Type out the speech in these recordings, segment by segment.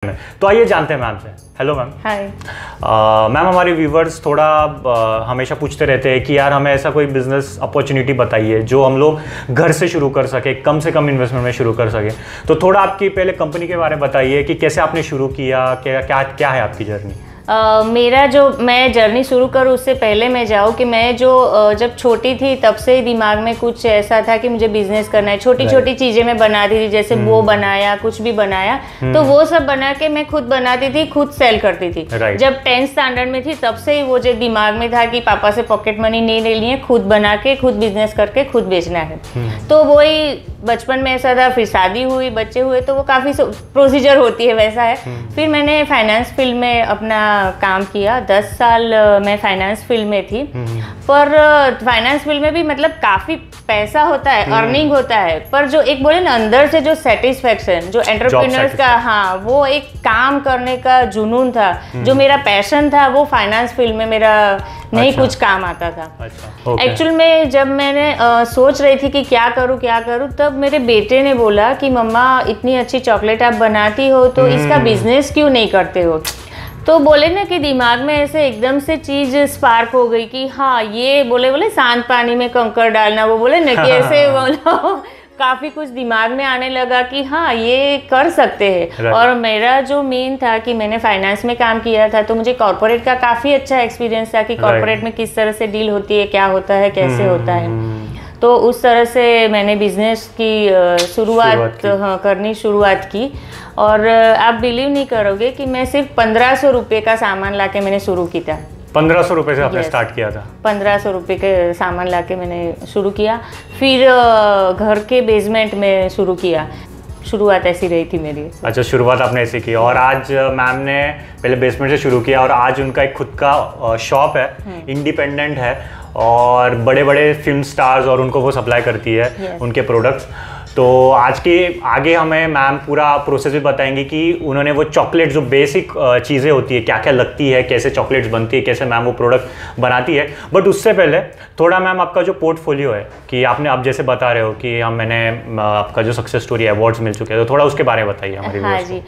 तो आइए जानते हैं मैम से। Hello ma'am. हाय मैम, हमारे व्यूवर्स थोड़ा हमेशा पूछते रहते हैं कि यार हमें ऐसा कोई बिजनेस अपॉर्चुनिटी बताइए जो हम लोग घर से शुरू कर सके, कम से कम इन्वेस्टमेंट में शुरू कर सके। तो थोड़ा आपकी पहले कंपनी के बारे में बताइए कि कैसे आपने शुरू किया, क्या क्या क्या है आपकी जर्नी। मेरा जो मैं जर्नी शुरू करूँ उससे पहले मैं जाऊँ कि मैं जो जब छोटी थी तब से ही दिमाग में कुछ ऐसा था कि मुझे बिजनेस करना है। छोटी छोटी चीज़ें मैं बनाती थी, जैसे वो बनाया, कुछ भी बनाया तो वो सब बना के मैं खुद बनाती थी, खुद सेल करती थी। जब 10th स्टैंडर्ड में थी तब से ही वो जो दिमाग में था कि पापा से पॉकेट मनी नहीं लेनी है, खुद बना के खुद बिजनेस करके खुद बेचना है। तो वही बचपन में ऐसा था। फिर शादी हुई, बच्चे हुए, तो वो काफ़ी प्रोसीजर होती है, वैसा है। फिर मैंने फाइनेंस फील्ड में अपना काम किया। 10 साल मैं फाइनेंस फील्ड में थी। पर फाइनेंस फील्ड में भी मतलब काफ़ी पैसा होता है, अर्निंग होता है, पर जो एक बोले ना अंदर से जो सेटिस्फेक्शन, जो एंटरप्रेन्योर्स का, हाँ, वो एक काम करने का जुनून था, जो मेरा पैशन था, वो फाइनेंस फील्ड में मेरा नहीं कुछ काम आता था। एक्चुअल में जब मैंने सोच रही थी कि क्या करूँ, तब मेरे बेटे ने बोला कि मम्मा इतनी अच्छी चॉकलेट आप बनाती हो तो इसका बिजनेस क्यों नहीं करते हो। तो बोले ना कि दिमाग में ऐसे एकदम से चीज स्पार्क हो गई कि हाँ, ये बोले शांत पानी में कंकर डालना, वो बोले ना कि ऐसे बोलो काफ़ी कुछ दिमाग में आने लगा कि हाँ, ये कर सकते हैं। और मेरा जो मेन था कि मैंने फाइनेंस में काम किया था, तो मुझे कॉर्पोरेट का काफ़ी अच्छा एक्सपीरियंस था कि कॉर्पोरेट में किस तरह से डील होती है, क्या होता है, कैसे होता है। तो उस तरह से मैंने बिजनेस की शुरुआत शुरुआत की। और आप बिलीव नहीं करोगे कि मैं सिर्फ 1500 रुपये का सामान लाके मैंने शुरू किया था। 1500 रुपये से आपने स्टार्ट किया था? 1500 रुपये के सामान लाके मैंने शुरू किया। फिर घर के बेसमेंट में शुरू किया। शुरुआत ऐसी रही थी मेरी। अच्छा, शुरुआत आपने ऐसी की। और आज मैम ने पहले बेसमेंट से शुरू किया और आज उनका एक खुद का शॉप है, इंडिपेंडेंट है, और बड़े बड़े फिल्म स्टार्स और उनको वो सप्लाई करती है उनके प्रोडक्ट्स। तो आज के आगे हमें मैम पूरा प्रोसेस भी बताएंगी कि उन्होंने वो चॉकलेट जो बेसिक चीज़ें होती है, क्या क्या लगती है, कैसे चॉकलेट्स बनती है, कैसे मैम वो प्रोडक्ट बनाती है। बट उससे पहले थोड़ा मैम आपका जो पोर्टफोलियो है कि आपने आप जैसे बता रहे हो कि मैंने आपका जो सक्सेस स्टोरी है, अवार्ड्स मिल चुके हैं, तो थोड़ा उसके बारे में बताइए हमारे। हाँ जी,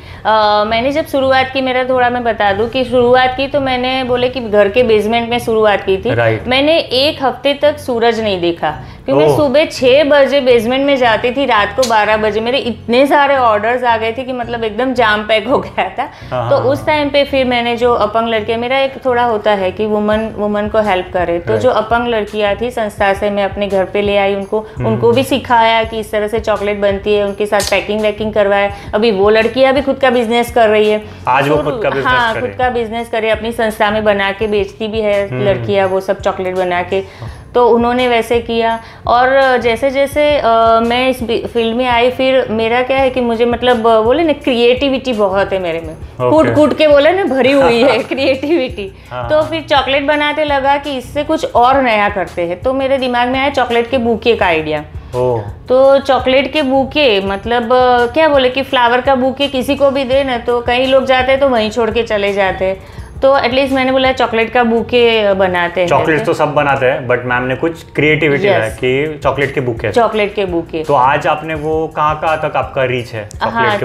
मैंने जब शुरुआत की, मेरा थोड़ा मैं बता दूं कि शुरुआत की तो मैंने बोले कि घर के बेसमेंट में शुरुआत की थी। मैंने 1 हफ्ते तक सूरज नहीं देखा क्योंकि मैं सुबह 6 बजे बेसमेंट में जाती थी, रात को 12 बजे मेरे इतने सारे ऑर्डर्स आ गए थे कि मतलब एकदम जाम पैक हो गया था। तो उस टाइम पे फिर मैंने जो अपंग लड़कियां, मेरा एक थोड़ा होता है कि वुमन को हेल्प करे, तो जो अपंग लड़कियां थी संस्था से मैं अपने घर पे ले आई, उनको भी सिखाया कि इस तरह से चॉकलेट बनती है, उनके साथ पैकिंग वैकिंग करवाया। अभी वो लड़कियां भी खुद का बिजनेस कर रही है। आज वो खुद का बिजनेस करे, अपनी संस्था में बना के बेचती भी है लड़कियां, वो सब चॉकलेट बना के। तो उन्होंने वैसे किया। और जैसे जैसे मैं इस फील्ड में आई, फिर मेरा क्या है कि मुझे मतलब बोले ना, क्रिएटिविटी बहुत है मेरे में, कूट के बोले ना भरी हुई है क्रिएटिविटी। तो फिर चॉकलेट बनाते लगा कि इससे कुछ और नया करते हैं। तो मेरे दिमाग में आया चॉकलेट के बुके का आइडिया। तो चॉकलेट के बुके मतलब क्या बोले कि फ्लावर का बुके किसी को भी दे ना, तो कई लोग जाते हैं तो वहीं छोड़ के चले जाते हैं। तो एटलीस्ट मैंने बोला चॉकलेट का बुके बनाते हैं। चॉकलेट तो सब बनाते हैं, बट मैम ने कुछ क्रिएटिविटी है कि चॉकलेट के बुके। चॉकलेट के बुके। तो आज आपने वो कहाँ तक आपका रीच है? हाँ,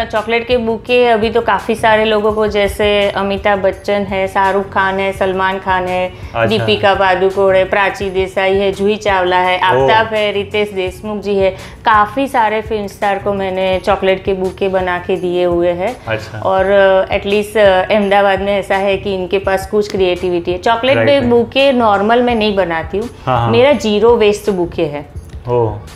चॉकलेट के बुके अभी तो काफी सारे लोगों को, जैसे अमिताभ बच्चन है, शाहरुख खान है, सलमान खान है, दीपिका पादुकोण है, प्राची देसाई है, जूही चावला है, आफ्ताब है, रितेश देशमुख जी है, काफी सारे फिल्म स्टार को मैंने चॉकलेट के बुके बना के दिए हुए हैं। और एटलीस्ट अहमदाबाद में ऐसा है कि इनके पास कुछ क्रिएटिविटी है। चॉकलेट पे बुके नॉर्मल मैं नहीं बनाती हूँ, मेरा 0 वेस्ट बुके है।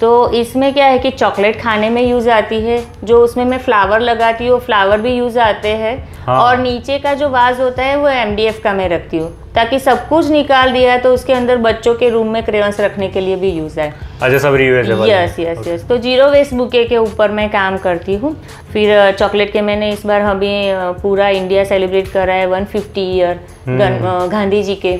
तो इसमें क्या है कि चॉकलेट खाने में यूज आती है, जो उसमें मैं फ्लावर लगाती हूँ फ्लावर भी यूज आते हैं। और नीचे का जो वाज होता है वो MDF का मैं रखती हूँ, ताकि सब कुछ निकाल दिया तो उसके अंदर बच्चों के रूम में क्रेयॉन्स रखने के लिए भी यूज है। अच्छा, सब रीयूजेबल। यस। तो 0 वेस्ट बुके के ऊपर मैं काम करती हूँ। फिर चॉकलेट के मैंने इस बार हमें पूरा इंडिया सेलिब्रेट करा है 150 ईयर गांधी जी के।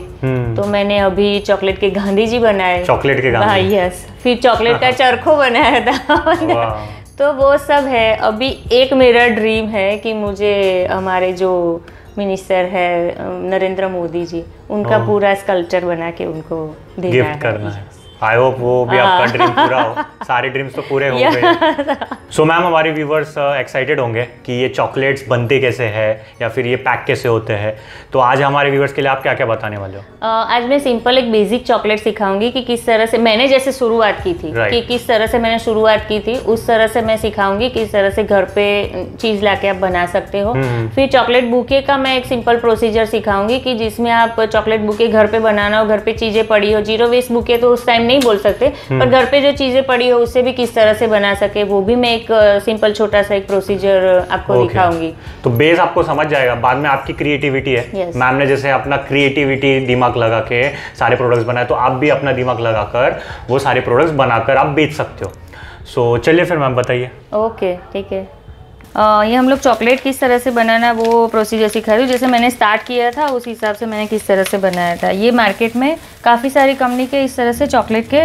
तो मैंने अभी चॉकलेट के गांधी जी बनाए। चॉकलेट के गांधी? यस। फिर चॉकलेट का चरखो बनाया था। तो वो सब है। अभी एक मेरा ड्रीम है कि मुझे हमारे जो मिनिस्टर है नरेंद्र मोदी जी, उनका पूरा स्कल्पचर बना के उनको देना गिफ्ट करना है। आई होप वो भी आपका ड्रीम पूरा हो। सारे ड्रीम्स तो पूरे हो गए। सो मैम, हमारे व्यूवर्स एक्साइटेड होंगे कि ये चॉकलेट्स बनते कैसे हैं या फिर ये पैक कैसे होते हैं, तो आज हमारे व्यूवर्स के लिए आप क्या क्या बताने वाले हो? आज मैं सिंपल एक बेसिक चॉकलेट सिखाऊंगी कि किस तरह से मैंने जैसे शुरुआत की थी, कि किस तरह से मैंने शुरुआत की थी उस तरह से मैं सिखाऊंगी किस तरह से घर पे चीज़ लाके आप बना सकते हो। फिर चॉकलेट बुके का मैं एक सिंपल प्रोसीजर सिखाऊंगी कि जिसमें आप चॉकलेट बुके घर पे बनाना हो, घर पे चीज़ें पड़ी हो, जीरो वेस्ट बुके तो उस टाइम नहीं बोल सकते, पर घर पे जो चीजें पड़ी हो उससे भी किस तरह से बना सके, वो भी मैं एक सिंपल छोटा सा एक प्रोसीजर आपको दिखाऊंगी। तो बेस आपको समझ जाएगा, बाद में आपकी क्रिएटिविटी है। मैम ने जैसे अपना क्रिएटिविटी दिमाग लगा के सारे प्रोडक्ट्स बनाए, तो आप भी अपना दिमाग लगाकर वो सारे प्रोडक्ट्स बनाकर आप बेच सकते हो। सो चलिए फिर मैम बताइए। ओके, ठीक है। ये हम लोग चॉकलेट किस तरह से बनाना वो प्रोसीजर सिखा रही हूँ। जैसे मैंने स्टार्ट किया था उस हिसाब से मैंने किस तरह से बनाया था। ये मार्केट में काफ़ी सारी कंपनी के इस तरह से चॉकलेट के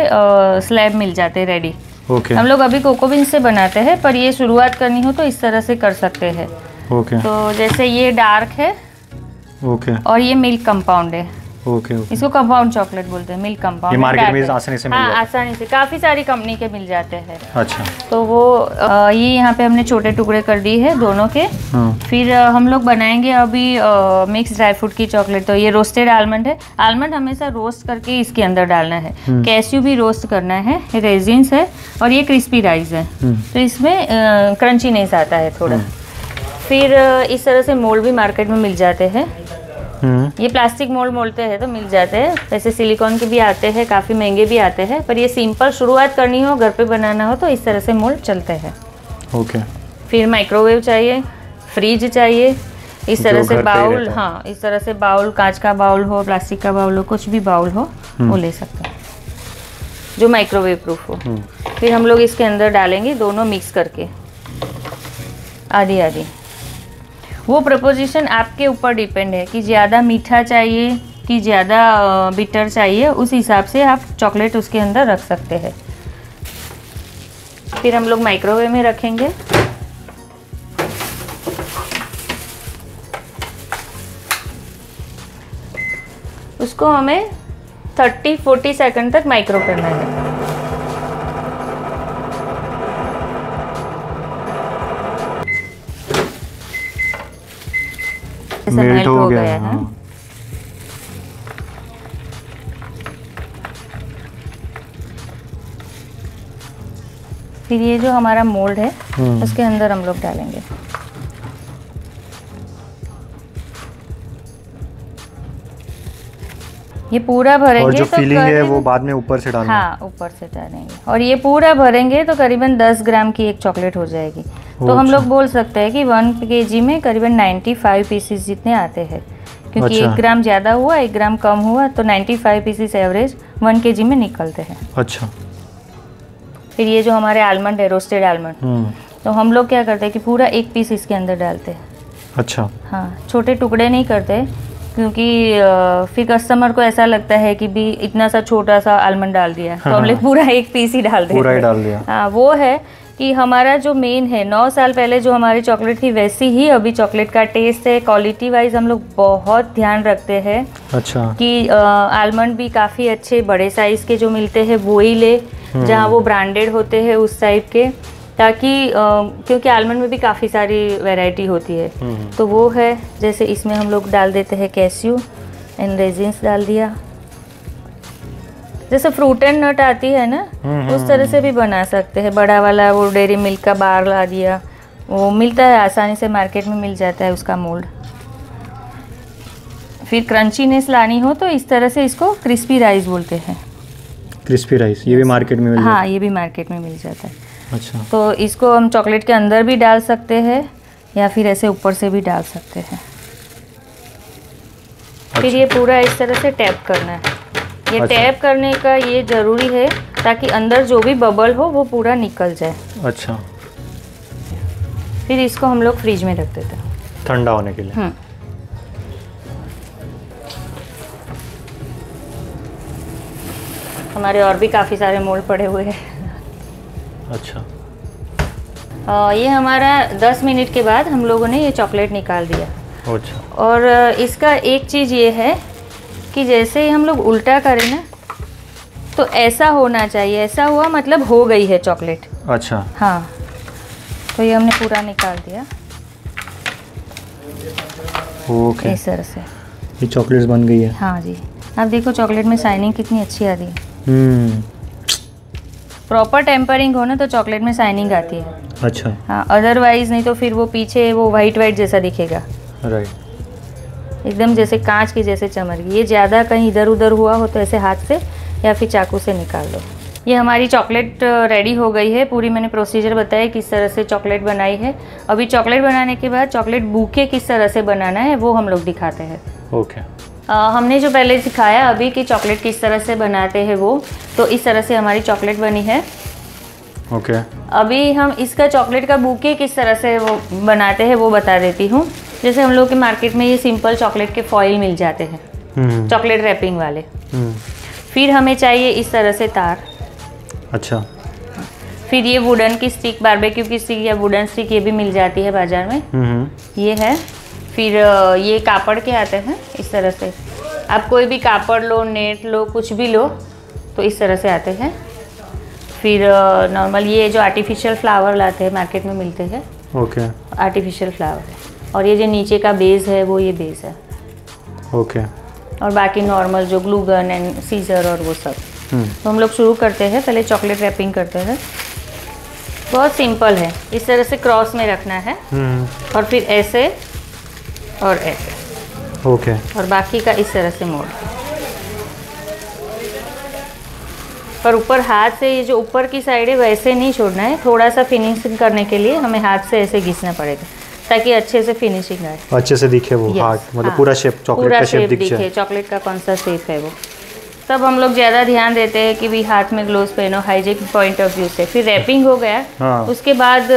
स्लैब मिल जाते हैं रेडी। हम लोग अभी कोको बीन से बनाते हैं, पर ये शुरुआत करनी हो तो इस तरह से कर सकते हैं। तो जैसे ये डार्क है और ये मिल्क कंपाउंड है। इसको कंपाउंड चॉकलेट बोलते हैं, मिल्क कंपाउंड। ये मार्केट में आसानी से मिल जाता है। आसानी से काफ़ी सारी कंपनी के मिल जाते हैं। अच्छा। तो वो ये यहाँ पे हमने छोटे टुकड़े कर दिए हैं दोनों के। फिर हम लोग बनाएंगे अभी मिक्स ड्राई फ्रूट की चॉकलेट। तो ये रोस्टेड आलमंड है। आलमंड हमेशा रोस्ट करके इसके अंदर डालना है। कैश्यू भी रोस्ट करना है। ये रेजिन्स है और ये क्रिस्पी राइस है, तो इसमें क्रंचीनेस आता है थोड़ा। फिर इस तरह से मोल्ड भी मार्केट में मिल जाते हैं। ये प्लास्टिक मोल्ड बोलते हैं तो मिल जाते हैं। वैसे सिलिकॉन के भी आते हैं, काफ़ी महंगे भी आते हैं, पर ये सिंपल शुरुआत करनी हो, घर पे बनाना हो तो इस तरह से मोल्ड चलते हैं। फिर माइक्रोवेव चाहिए, फ्रिज चाहिए, इस तरह से बाउल। हाँ, इस तरह से बाउल, कांच का बाउल हो, प्लास्टिक का बाउल हो, कुछ भी बाउल हो वो ले सकते हैं जो माइक्रोवेव प्रूफ हो। फिर हम लोग इसके अंदर डालेंगे दोनों मिक्स करके आधी आधी। वो प्रपोजिशन आपके ऊपर डिपेंड है कि ज़्यादा मीठा चाहिए कि ज़्यादा बिटर चाहिए, उस हिसाब से आप चॉकलेट उसके अंदर रख सकते हैं। फिर हम लोग माइक्रोवेव में रखेंगे। उसको हमें 30-40 सेकंड तक माइक्रो करना है। मेल्ट हो गया है। फिर ये जो हमारा मोल्ड है उसके अंदर हम लोग डालेंगे। ये पूरा भरेंगे और जो तो फिलिंग है वो बाद में ऊपर से डालना। हाँ, ऊपर से डालेंगे। और ये पूरा भरेंगे तो करीबन 10 ग्राम की एक चॉकलेट हो जाएगी। तो हम लोग बोल सकते हैं कि 1 kg में करीबन 95 पीसेस जितने आते हैं, क्योंकि 1 ग्राम ज़्यादा हुआ 1 ग्राम कम हुआ तो 95 पीसेस एवरेज 1 kg में निकलते हैं। अच्छा। फिर ये जो हमारे आलमंड है, रोस्टेड आलमंड, तो हम लोग क्या करते हैं कि पूरा एक पीस इसके अंदर डालते हैं। अच्छा। हाँ, छोटे टुकड़े नहीं करते, क्योंकि फिर कस्टमर को ऐसा लगता है कि भी इतना सा छोटा सा आलमंड डाल दिया, तो हम लोग पूरा एक पीस ही डाल देते हैं। पूरा ही डाल दिया। हाँ, वो है कि हमारा जो मेन है 9 साल पहले जो हमारी चॉकलेट थी वैसी ही अभी चॉकलेट का टेस्ट है। क्वालिटी वाइज हम लोग बहुत ध्यान रखते हैं। अच्छा। कि आलमंड भी काफ़ी अच्छे बड़े साइज़ के जो मिलते हैं वो ही ले, जहाँ वो ब्रांडेड होते हैं उस टाइप के, ताकि क्योंकि आलमंड में भी काफ़ी सारी वैरायटी होती है। तो वो है, जैसे इसमें हम लोग डाल देते हैं कैश्यू एंड रेजिन्स डाल दिया। जैसे फ्रूट एंड नट आती है ना, उस तरह से भी बना सकते हैं। बड़ा वाला वो डेयरी मिल्क का बार ला दिया, वो मिलता है आसानी से, मार्केट में मिल जाता है उसका मोल्ड। फिर क्रंचीनेस लानी हो तो इस तरह से इसको क्रिस्पी राइस बोलते हैं। क्रिस्पी राइस ये भी मार्केट में मिल जाता है? हाँ, ये भी मार्केट में मिल जाता है। अच्छा। तो इसको हम चॉकलेट के अंदर भी डाल सकते हैं या फिर ऐसे ऊपर से भी डाल सकते हैं। फिर ये पूरा इस तरह से टैप करना है। ये टैप करने का ये ज़रूरी है ताकि अंदर जो भी बबल हो वो पूरा निकल जाए। अच्छा। फिर इसको हम लोग फ्रिज में रख देते हैं ठंडा होने के लिए। हमारे और भी काफ़ी सारे मोल्ड पड़े हुए हैं। अच्छा। ये हमारा 10 मिनट के बाद हम लोगों ने ये चॉकलेट निकाल दिया। अच्छा। और इसका एक चीज़ ये है कि जैसे ही हम लोग उल्टा करें ना, तो ऐसा होना चाहिए, ऐसा हुआ मतलब हो गई है चॉकलेट। अच्छा हाँ, तो ये हमने पूरा निकाल दिया। ओके, इस तरह से ये चॉकलेट्स बन गई है। हाँ जी, आप देखो चॉकलेट में शाइनिंग कितनी अच्छी आ रही है। प्रॉपर टेम्परिंग हो ना तो चॉकलेट में शाइनिंग आती है। अच्छा। हाँ, अदरवाइज नहीं तो फिर वो पीछे वो वाइट वाइट जैसा दिखेगा। राइट। एकदम जैसे कांच की जैसे चमक गई। ये ज़्यादा कहीं इधर उधर हुआ हो तो ऐसे हाथ से या फिर चाकू से निकाल दो। ये हमारी चॉकलेट रेडी हो गई है। पूरी मैंने प्रोसीजर बताया किस तरह से चॉकलेट बनाई है। अभी चॉकलेट बनाने के बाद चॉकलेट बूके किस तरह से बनाना है वो हम लोग दिखाते हैं। ओके। हमने जो पहले सिखाया अभी कि चॉकलेट किस तरह से बनाते हैं वो, तो इस तरह से हमारी चॉकलेट बनी है। ओके। अभी हम इसका चॉकलेट का बूके किस तरह से वो बनाते हैं वो बता देती हूँ। जैसे हम लोग के मार्केट में ये सिंपल चॉकलेट के फॉइल मिल जाते हैं, चॉकलेट रैपिंग वाले। फिर हमें चाहिए इस तरह से तार। अच्छा। फिर ये वुडन की स्टिक, बारबेक्यू की स्टिक या वुडन स्टिक ये भी मिल जाती है बाजार में। ये है। फिर ये कापड़ के आते हैं इस तरह से। आप कोई भी कापड़ लो, नेट लो, कुछ भी लो, तो इस तरह से आते हैं। फिर नॉर्मल ये जो आर्टिफिशियल फ्लावर लाते हैं मार्केट में मिलते हैं। ओके। Artificial flower. और ये जो नीचे का बेस है वो ये बेस है। ओके। और बाकी नॉर्मल जो ग्लू गन एंड सीजर और वो सब। तो हम लोग शुरू करते हैं, पहले चॉकलेट रैपिंग करते हैं। बहुत सिंपल है, इस तरह से क्रॉस में रखना है और फिर ऐसे और ऐसे। ओके। और बाकी का इस तरह से मोड़। पर ऊपर हाथ से ये जो ऊपर की साइड है वैसे नहीं छोड़ना है। थोड़ा सा फिनिशिंग करने के लिए हमें हाथ से ऐसे घिसना पड़ेगा ताकि अच्छे से फिनिशिंग आए, अच्छे से दिखे वो हार्ट, मतलब पूरा शेप चॉकलेट का शेप दिखे, चॉकलेट का कौन सा शेप है वो। तब हम लोग ज़्यादा ध्यान देते हैं कि भी हाथ में ग्लोव्स पहनो, हाइजीन पॉइंट ऑफ व्यू से। फिर रैपिंग हो गया, उसके बाद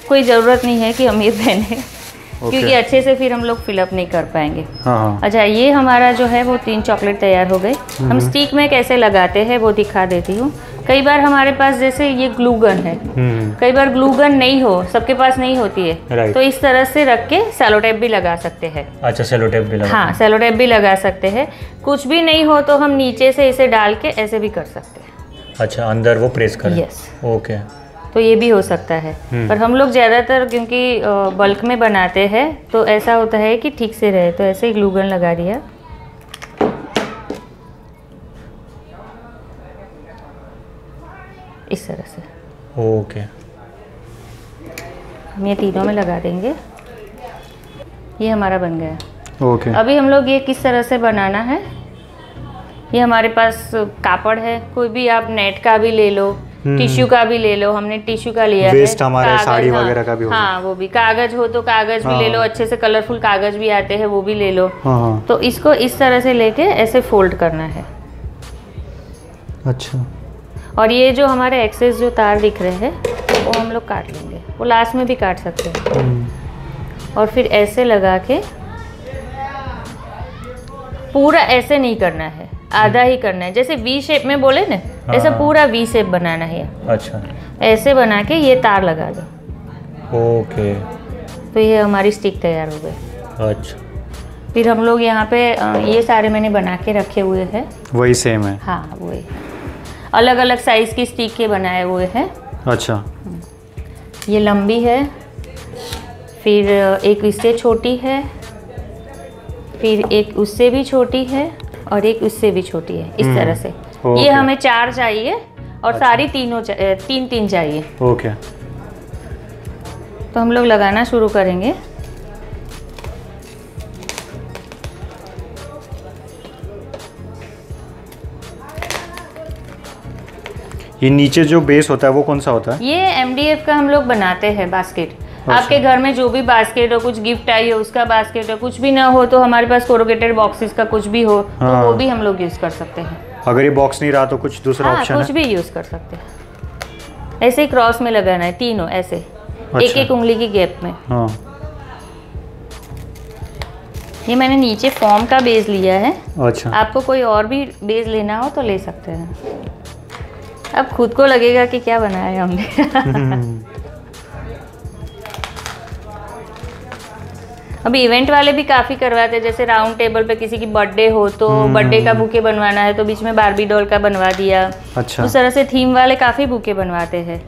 कोई ज़रूरत नहीं है कि हम ये पहने क्योंकि अच्छे से फिर हम लोग फिलअप नहीं कर पाएंगे। अच्छा, ये हमारा जो है वो 3 चॉकलेट तैयार हो गए। हम स्टिक में कैसे लगाते हैं वो दिखा देती हूँ। कई बार हमारे पास जैसे ये ग्लू गन है, कई बार ग्लू गन नहीं हो, सबके पास नहीं होती है, तो इस तरह से रख के सेलो टेप भी लगा सकते हैं। अच्छा, सेलो टेप भी लगा। हाँ, सेलो टेप भी लगा सकते हैं। कुछ भी नहीं हो तो हम नीचे से इसे डाल के ऐसे भी कर सकते हैं। अच्छा, अंदर वो प्रेस करें। यस। ओके। तो ये भी हो सकता है। पर हम लोग ज़्यादातर क्योंकि बल्क में बनाते हैं तो ऐसा होता है कि ठीक से रहे, तो ऐसे ही ग्लू गन लगा दिया। इस तरह से। ओके। हम ये तीनों में लगा देंगे। ये हमारा बन गया। ओके। अभी हम लोग ये किस तरह से बनाना है, ये हमारे पास कापड़ है, कोई भी आप नेट का भी ले लो, टिश्यू का भी ले लो। हमने टिश्यू का लिया है। वेस्ट हमारे साड़ी वगैरह का भी हो। हाँ, वो भी। कागज हो तो कागज भी ले लो, अच्छे से कलरफुल कागज भी आते हैं वो भी ले लो। तो इसको इस तरह से लेके ऐसे फोल्ड करना है। अच्छा। और ये जो हमारे एक्सेस जो तार दिख रहे हैं वो हम लोग काट लेंगे, वो लास्ट में भी काट सकते हैं। और फिर ऐसे लगा के पूरा ऐसे नहीं करना है, आधा ही करना है। जैसे वी शेप में बोले ना, ऐसा पूरा वी शेप बनाना है। अच्छा। ऐसे बना के ये तार लगा दो। ओके। तो ये हमारी स्टिक तैयार हो गई। अच्छा। फिर हम लोग यहाँ पे ये सारे मैंने बना के रखे हुए हैं। वही सेम है? हाँ, वही। अलग अलग साइज की स्टिक के बनाए हुए हैं। अच्छा। ये लंबी है, फिर एक इससे छोटी है, फिर एक उससे भी छोटी है और एक उससे भी छोटी है। इस तरह से। ये हमें 4 चाहिए और सारी तीनों 3-3 चाहिए। ओके। तो हम लोग लगाना शुरू करेंगे। ये नीचे जो बेस होता है वो कौन सा होता है? ये MDF का हम लोग बनाते हैं बास्केट। आपके घर में जो भी बास्केट हो, कुछ गिफ्ट आई हो उसका बास्केट हो, कुछ भी ना हो तो हमारे पास कोरोगेटेड बॉक्सेस का कुछ भी हो तो वो भी हम लोग यूज कर सकते हैं। अगर ये बॉक्स नहीं रहा तो कुछ दूसरा ऑप्शन है? कुछ भी यूज कर सकते हैं। ऐसे ही क्रॉस में लगाना है तीनों, ऐसे एक एक उंगली की गैप में। ये मैंने नीचे फॉर्म का बेस लिया है। अच्छा। आपको कोई और भी बेस लेना हो तो ले सकते हैं। अब खुद को लगेगा कि क्या बनाया है हमने। अभी इवेंट वाले भी काफ़ी करवाते हैं, जैसे राउंड टेबल पे किसी की बर्थडे हो तो बर्थडे का बुके बनवाना है तो बीच में बारबी डॉल का बनवा दिया। अच्छा। उस तरह से थीम वाले काफ़ी बुके बनवाते हैं।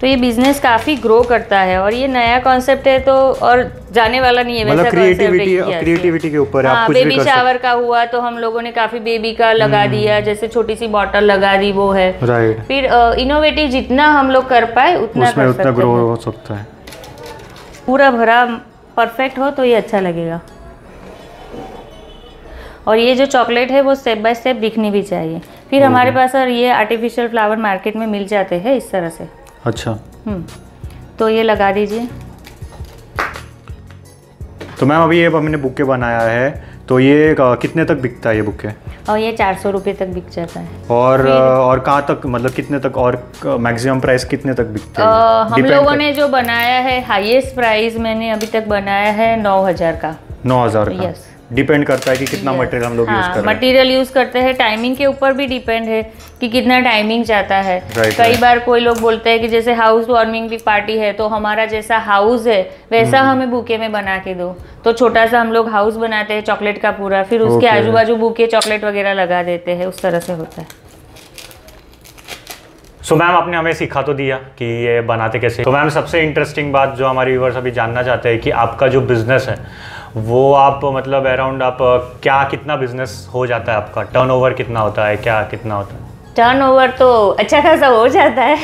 तो ये बिजनेस काफ़ी ग्रो करता है और ये नया कॉन्सेप्ट है तो और जाने वाला नहीं है, वैसा क्रिएटिविटी के ऊपर आप कुछ भी कर सकते। बेबी शावर का हुआ तो हम लोगों ने काफ़ी बेबी का लगा दिया, जैसे छोटी सी बॉटल लगा दी, वो है। राइट। फिर इनोवेटिव जितना हम लोग कर पाए उतना कर सकते हैं, ग्रो हो सकता है। पूरा भरा परफेक्ट हो तो ये अच्छा लगेगा। और ये जो चॉकलेट है वो स्टेप बाय स्टेप दिखनी भी चाहिए। फिर हमारे पास और ये आर्टिफिशियल फ्लावर मार्केट में मिल जाते हैं इस तरह से। अच्छा। तो ये लगा दीजिए। तो मैम अभी ये हमने बुके बनाया है तो ये कितने तक बिकता है ये बुके? और ये 400 रुपये तक बिक जाता है। और कहाँ तक, मतलब कितने तक, और मैक्सिमम प्राइस कितने तक बिकता है? हम लोगों ने जो बनाया है हाईएस्ट प्राइस मैंने अभी तक बनाया है 9000 का। 9000 का? यस। डिपेंड करता है कि कितना मटेरियल हम लोग यूज कर रहे हैं। मटेरियल यूज करते हैं, टाइमिंग के ऊपर भी डिपेंड है कि कितना टाइमिंग चाहता है। कई बार कोई लोग बोलते हैं कि जैसे हाउस वार्मिंग की पार्टी है तो हमारा जैसा हाउस है वैसा हमें बुके में बना के दो, तो छोटा सा हम लोग हाउस बनाते हैं चॉकलेट का पूरा, फिर उसके आजू बाजू बुके चॉकलेट वगैरह लगा देते हैं, उस तरह से होता है। सो मैम आपने हमें सिखा तो दिया कि ये बनाते कैसे। तो मैम सबसे इंटरेस्टिंग बात जो हमारे व्यूअर्स अभी जानना चाहते हैं कि आपका जो बिजनेस है वो आप मतलब अराउंड आप क्या कितना बिजनेस हो जाता है आपका, टर्नओवर कितना होता है, क्या कितना होता है? टर्नओवर तो अच्छा खासा हो जाता है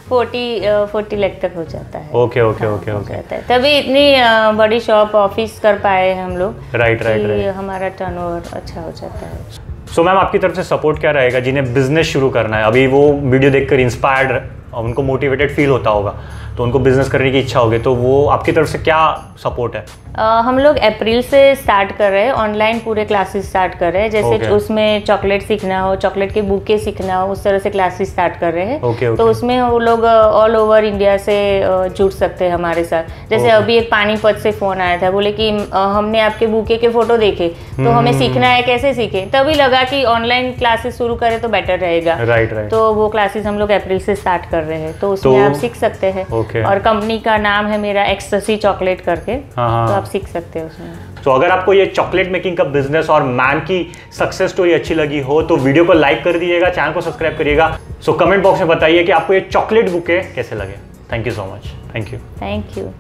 40 लाख तक हो जाता है। Okay okay okay okay. तभी इतनी बड़ी शॉप ऑफिस कर पाए हैं हम लोग। Right right right. हमारा टर्नओवर अच्छा हो जाता है। सो मैम आपकी तरफ से सपोर्ट क्या रहेगा जिन्हें बिजनेस शुरू करना है? अभी वो वीडियो देखकर इंस्पायर्ड, उनको मोटिवेटेड फील होता होगा तो उनको बिजनेस करने की इच्छा होगी, तो वो आपकी तरफ से क्या सपोर्ट है? हम लोग अप्रैल से स्टार्ट कर रहे हैं, ऑनलाइन पूरे क्लासेस स्टार्ट कर रहे हैं। जैसे उसमें चॉकलेट सीखना हो, चॉकलेट के बुके सीखना हो, उस तरह से क्लासेस स्टार्ट कर रहे हैं। तो उसमें वो लोग ऑल ओवर इंडिया से जुड़ सकते हैं हमारे साथ। जैसे अभी एक पानीपत से फोन आया था, बोले कि हमने आपके बुके के फोटो देखे तो हमें सीखना है, कैसे सीखे? तभी लगा कि ऑनलाइन क्लासेस शुरू करें तो बेटर रहेगा। Right right. तो वो क्लासेस हम लोग अप्रैल से स्टार्ट कर रहे हैं, तो उसमें आप सीख सकते हैं। और कंपनी का नाम है मेरा एक्सटेसी चॉकलेट करके, तो आप सीख सकते हो उसमें। तो अगर आपको ये चॉकलेट मेकिंग का बिजनेस और मैम की सक्सेस स्टोरी अच्छी लगी हो तो वीडियो को लाइक कर दीजिएगा, चैनल को सब्सक्राइब करिएगा। सो कमेंट बॉक्स में बताइए कि आपको ये चॉकलेट बुके कैसे लगे। Thank you so much. Thank you.